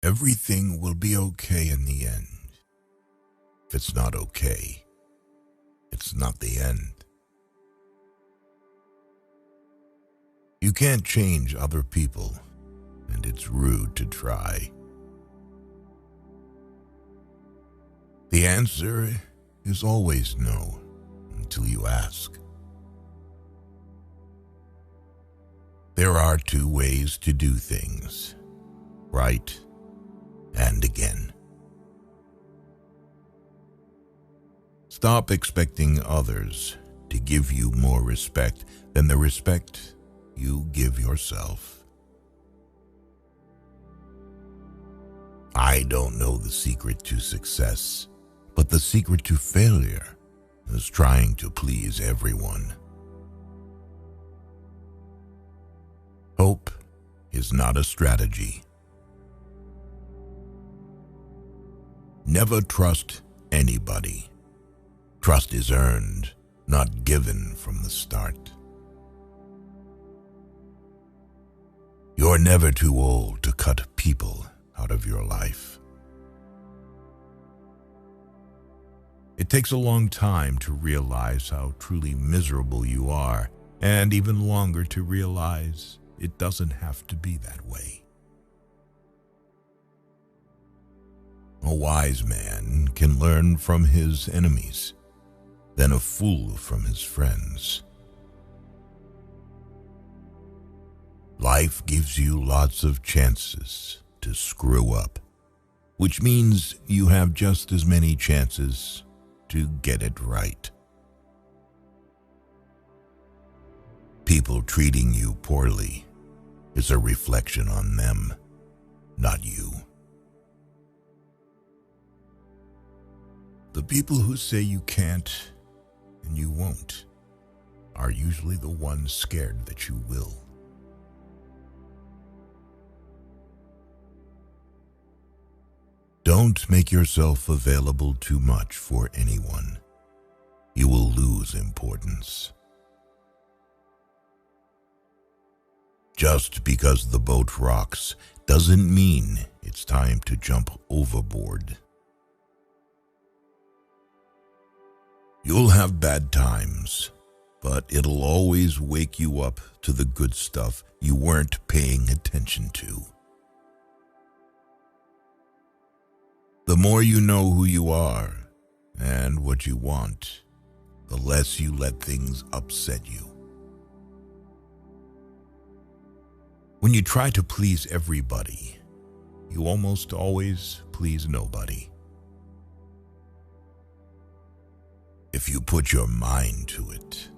Everything will be okay in the end. If it's not okay, it's not the end. You can't change other people, and it's rude to try. The answer is always no, until you ask. There are two ways to do things, right and again. Stop expecting others to give you more respect than the respect you give yourself. I don't know the secret to success, but the secret to failure is trying to please everyone. Hope is not a strategy. Never trust anybody. Trust is earned, not given from the start. You're never too old to cut people out of your life. It takes a long time to realize how truly miserable you are, and even longer to realize it doesn't have to be that way. A wise man can learn from his enemies, than a fool from his friends. Life gives you lots of chances to screw up, which means you have just as many chances to get it right. People treating you poorly is a reflection on them, not you. The people who say you can't and you won't are usually the ones scared that you will. Don't make yourself available too much for anyone. You will lose importance. Just because the boat rocks doesn't mean it's time to jump overboard. You'll have bad times, but it'll always wake you up to the good stuff you weren't paying attention to. The more you know who you are and what you want, the less you let things upset you. When you try to please everybody, you almost always please nobody. If you put your mind to it,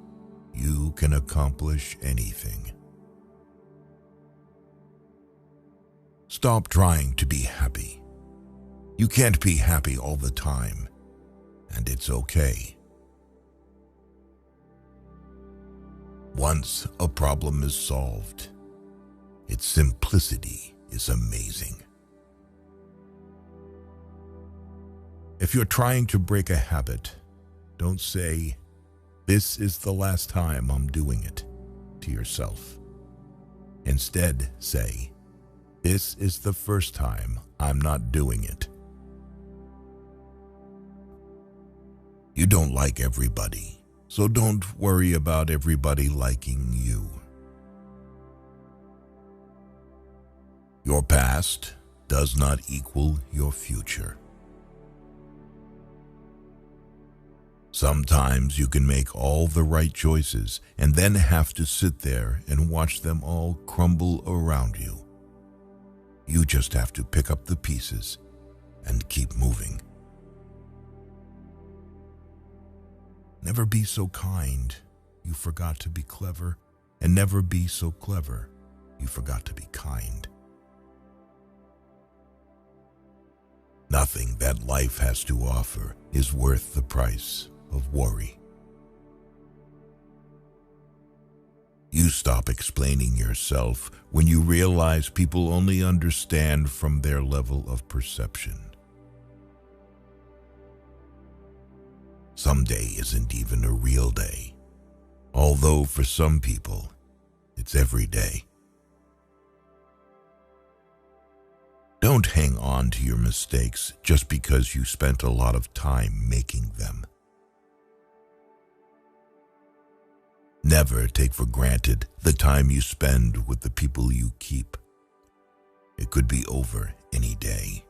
you can accomplish anything. Stop trying to be happy. You can't be happy all the time, and it's okay. Once a problem is solved, its simplicity is amazing. If you're trying to break a habit, don't say, "This is the last time I'm doing it," to yourself. Instead, say, "This is the first time I'm not doing it." You don't like everybody, so don't worry about everybody liking you. Your past does not equal your future. Sometimes you can make all the right choices and then have to sit there and watch them all crumble around you. You just have to pick up the pieces and keep moving. Never be so kind you forgot to be clever, and never be so clever you forgot to be kind. Nothing that life has to offer is worth the price of worry. You stop explaining yourself when you realize people only understand from their level of perception. Someday isn't even a real day, although for some people, it's every day. Don't hang on to your mistakes just because you spent a lot of time making them. Never take for granted the time you spend with the people you keep. It could be over any day.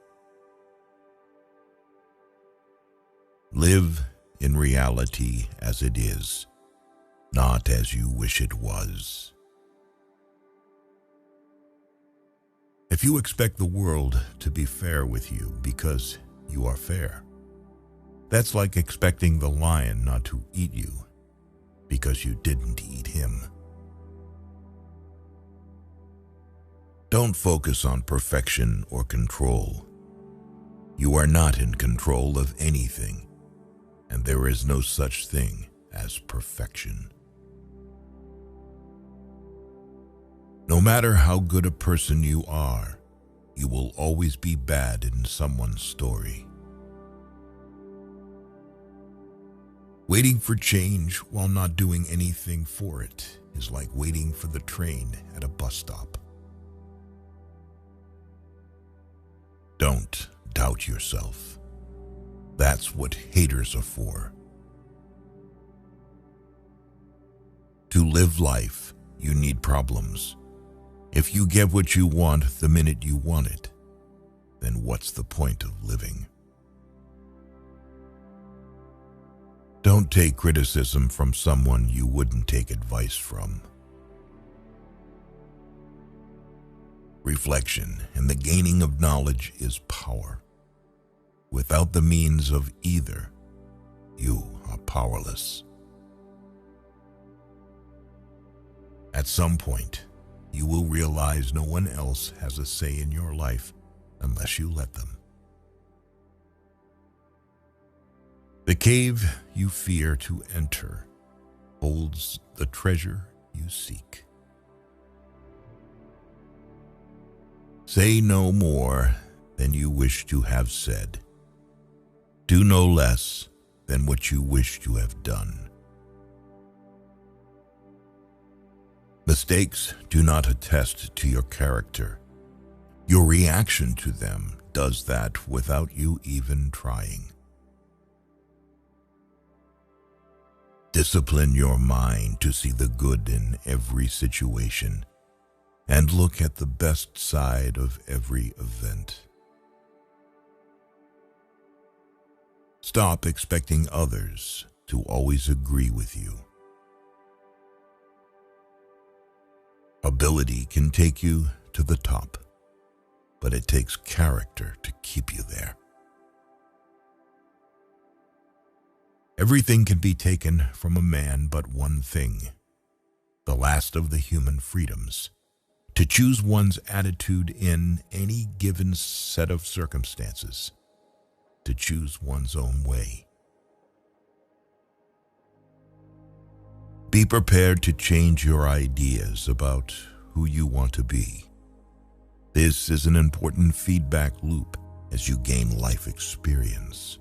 Live in reality as it is, not as you wish it was. If you expect the world to be fair with you because you are fair, that's like expecting the lion not to eat you because you didn't eat him. Don't focus on perfection or control. You are not in control of anything, and there is no such thing as perfection. No matter how good a person you are, you will always be bad in someone's story. Waiting for change while not doing anything for it is like waiting for the train at a bus stop. Don't doubt yourself. That's what haters are for. To live life, you need problems. If you get what you want the minute you want it, then what's the point of living? Don't take criticism from someone you wouldn't take advice from. Reflection and the gaining of knowledge is power. Without the means of either, you are powerless. At some point, you will realize no one else has a say in your life unless you let them. The cave you fear to enter holds the treasure you seek. Say no more than you wish to have said. Do no less than what you wish to have done. Mistakes do not attest to your character. Your reaction to them does that without you even trying. Discipline your mind to see the good in every situation and look at the best side of every event. Stop expecting others to always agree with you. Ability can take you to the top, but it takes character to keep you there. Everything can be taken from a man but one thing, the last of the human freedoms, to choose one's attitude in any given set of circumstances, to choose one's own way. Be prepared to change your ideas about who you want to be. This is an important feedback loop as you gain life experience.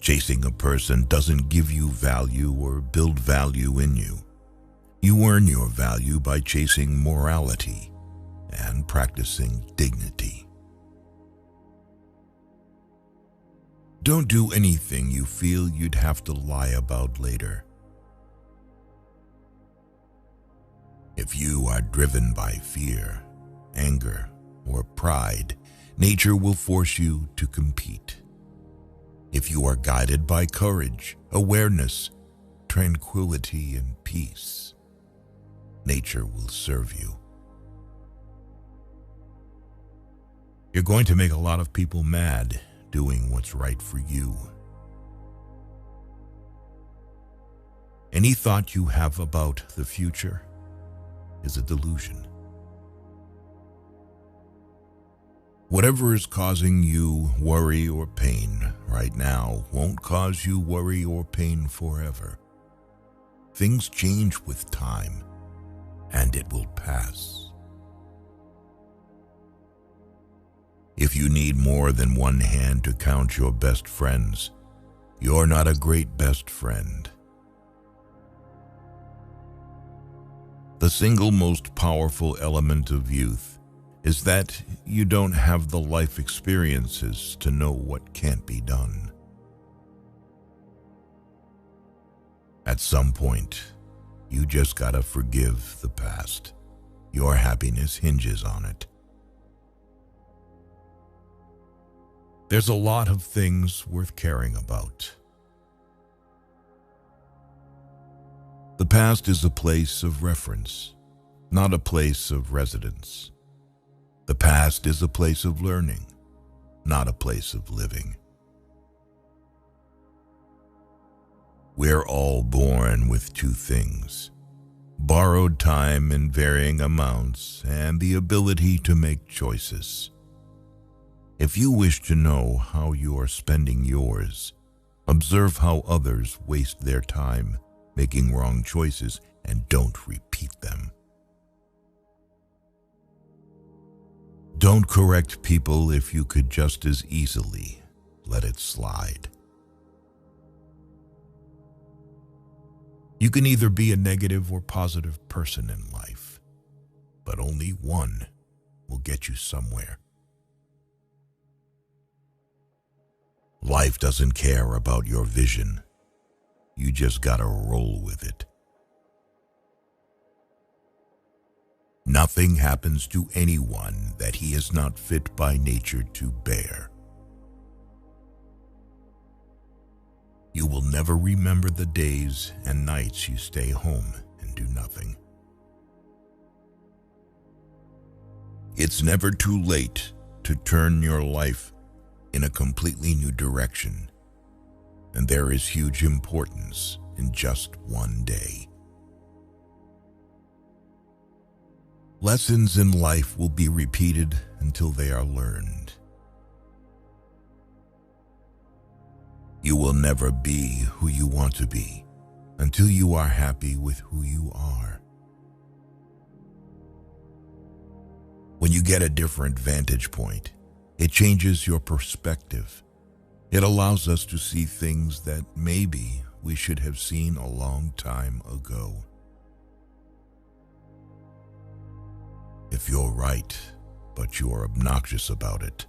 Chasing a person doesn't give you value or build value in you. You earn your value by chasing morality and practicing dignity. Don't do anything you feel you'd have to lie about later. If you are driven by fear, anger, or pride, nature will force you to compete. If you are guided by courage, awareness, tranquility, and peace, nature will serve you. You're going to make a lot of people mad doing what's right for you. Any thought you have about the future is a delusion. Whatever is causing you worry or pain right now won't cause you worry or pain forever. Things change with time, and it will pass. If you need more than one hand to count your best friends, you're not a great best friend. The single most powerful element of youth is that you don't have the life experiences to know what can't be done. At some point, you just gotta forgive the past. Your happiness hinges on it. There's a lot of things worth caring about. The past is a place of reference, not a place of residence. The past is a place of learning, not a place of living. We're all born with two things: borrowed time in varying amounts and the ability to make choices. If you wish to know how you are spending yours, observe how others waste their time making wrong choices and don't repeat them. Don't correct people if you could just as easily let it slide. You can either be a negative or positive person in life, but only one will get you somewhere. Life doesn't care about your vision. You just gotta roll with it. Nothing happens to anyone that he is not fit by nature to bear. You will never remember the days and nights you stay home and do nothing. It's never too late to turn your life in a completely new direction, and there is huge importance in just one day. Lessons in life will be repeated until they are learned. You will never be who you want to be until you are happy with who you are. When you get a different vantage point, it changes your perspective. It allows us to see things that maybe we should have seen a long time ago. If you're right, but you're obnoxious about it,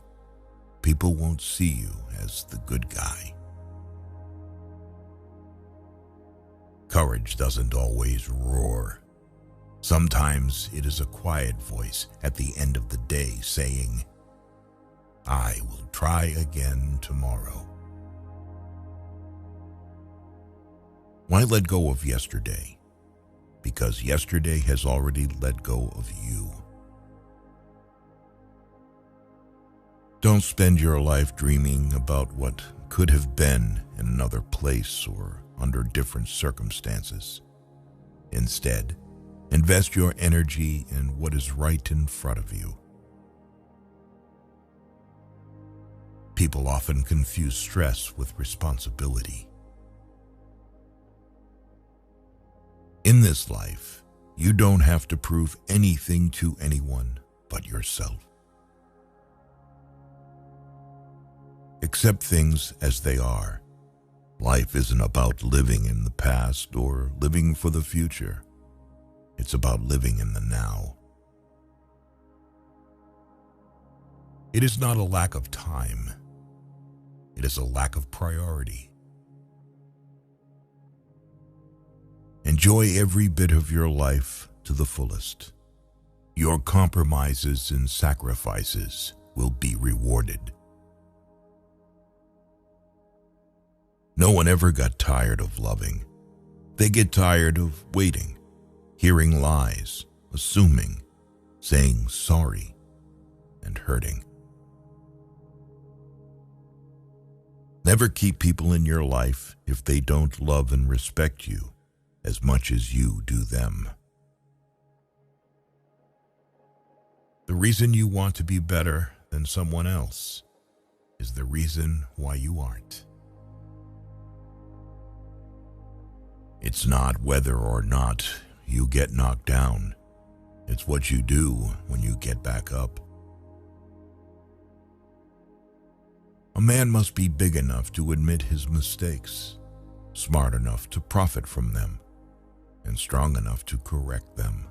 people won't see you as the good guy. Courage doesn't always roar. Sometimes it is a quiet voice at the end of the day saying, "I will try again tomorrow." Why let go of yesterday? Because yesterday has already let go of you. Don't spend your life dreaming about what could have been in another place or under different circumstances. Instead, invest your energy in what is right in front of you. People often confuse stress with responsibility. In this life, you don't have to prove anything to anyone but yourself. Accept things as they are. Life isn't about living in the past or living for the future. It's about living in the now. It is not a lack of time. It is a lack of priority. Enjoy every bit of your life to the fullest. Your compromises and sacrifices will be rewarded. No one ever got tired of loving. They get tired of waiting, hearing lies, assuming, saying sorry, and hurting. Never keep people in your life if they don't love and respect you as much as you do them. The reason you want to be better than someone else is the reason why you aren't. It's not whether or not you get knocked down. It's what you do when you get back up. A man must be big enough to admit his mistakes, smart enough to profit from them, and strong enough to correct them.